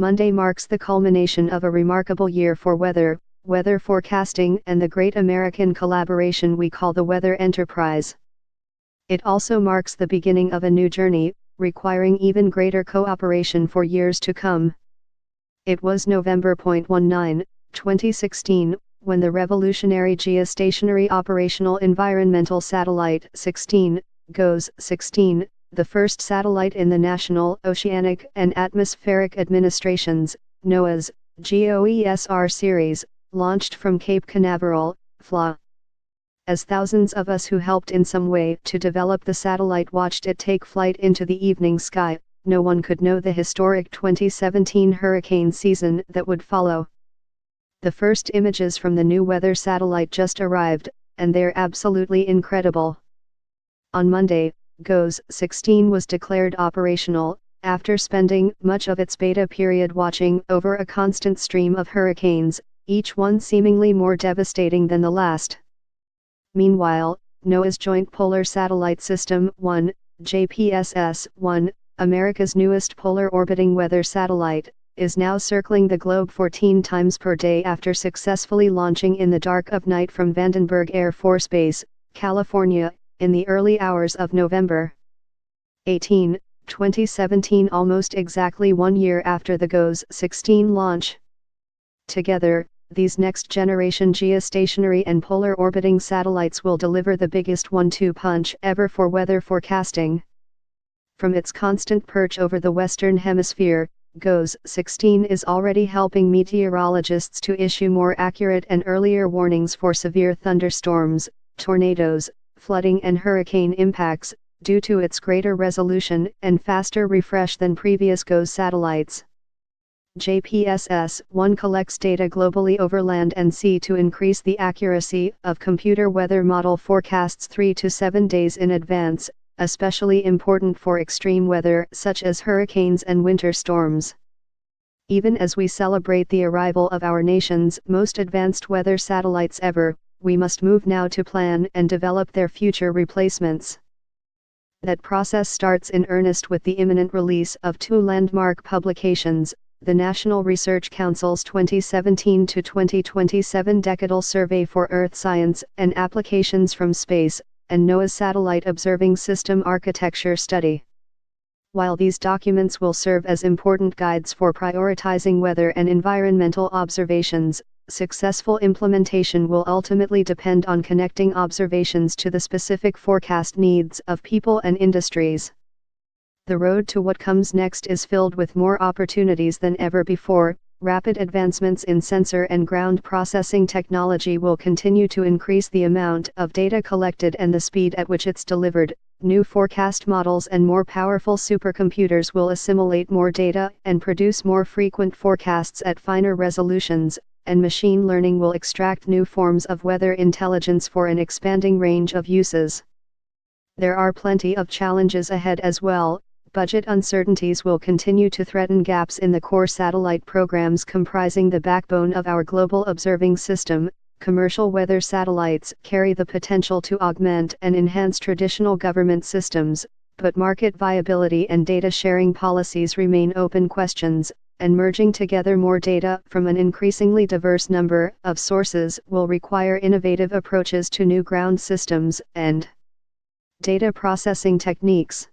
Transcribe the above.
Monday marks the culmination of a remarkable year for weather forecasting and the great American collaboration we call the Weather Enterprise. It also marks the beginning of a new journey, requiring even greater cooperation for years to come. It was November 19, 2016, when the revolutionary geostationary operational environmental satellite 16, GOES-16, the first satellite in the National Oceanic and Atmospheric Administration's, NOAA's, GOESR series, launched from Cape Canaveral, Fla. As thousands of us who helped in some way to develop the satellite watched it take flight into the evening sky, no one could know the historic 2017 hurricane season that would follow. The first images from the new weather satellite just arrived, and they're absolutely incredible. On Monday, GOES-16 was declared operational, after spending much of its beta period watching over a constant stream of hurricanes, each one seemingly more devastating than the last. Meanwhile, NOAA's Joint Polar Satellite System 1, JPSS-1, America's newest polar orbiting weather satellite, is now circling the globe 14 times per day after successfully launching in the dark of night from Vandenberg Air Force Base, California, in the early hours of November 18, 2017, almost exactly 1 year after the GOES-16 launch. Together, these next-generation geostationary and polar orbiting satellites will deliver the biggest one-two punch ever for weather forecasting. From its constant perch over the Western Hemisphere, GOES-16 is already helping meteorologists to issue more accurate and earlier warnings for severe thunderstorms, tornadoes, flooding and hurricane impacts, due to its greater resolution and faster refresh than previous GOES satellites. JPSS-1 collects data globally over land and sea to increase the accuracy of computer weather model forecasts 3 to 7 days in advance, especially important for extreme weather such as hurricanes and winter storms. Even as we celebrate the arrival of our nation's most advanced weather satellites ever, we must move now to plan and develop their future replacements. That process starts in earnest with the imminent release of 2 landmark publications, the National Research Council's 2017 to 2027 Decadal Survey for Earth Science and Applications from Space, and NOAA's Satellite Observing System Architecture Study. While these documents will serve as important guides for prioritizing weather and environmental observations, successful implementation will ultimately depend on connecting observations to the specific forecast needs of people and industries. The road to what comes next is filled with more opportunities than ever before. Rapid advancements in sensor and ground processing technology will continue to increase the amount of data collected and the speed at which it's delivered. New forecast models and more powerful supercomputers will assimilate more data and produce more frequent forecasts at finer resolutions, and machine learning will extract new forms of weather intelligence for an expanding range of uses. There are plenty of challenges ahead as well. Budget uncertainties will continue to threaten gaps in the core satellite programs comprising the backbone of our global observing system. Commercial weather satellites carry the potential to augment and enhance traditional government systems, but market viability and data sharing policies remain open questions, and merging together more data from an increasingly diverse number of sources will require innovative approaches to new ground systems and data processing techniques.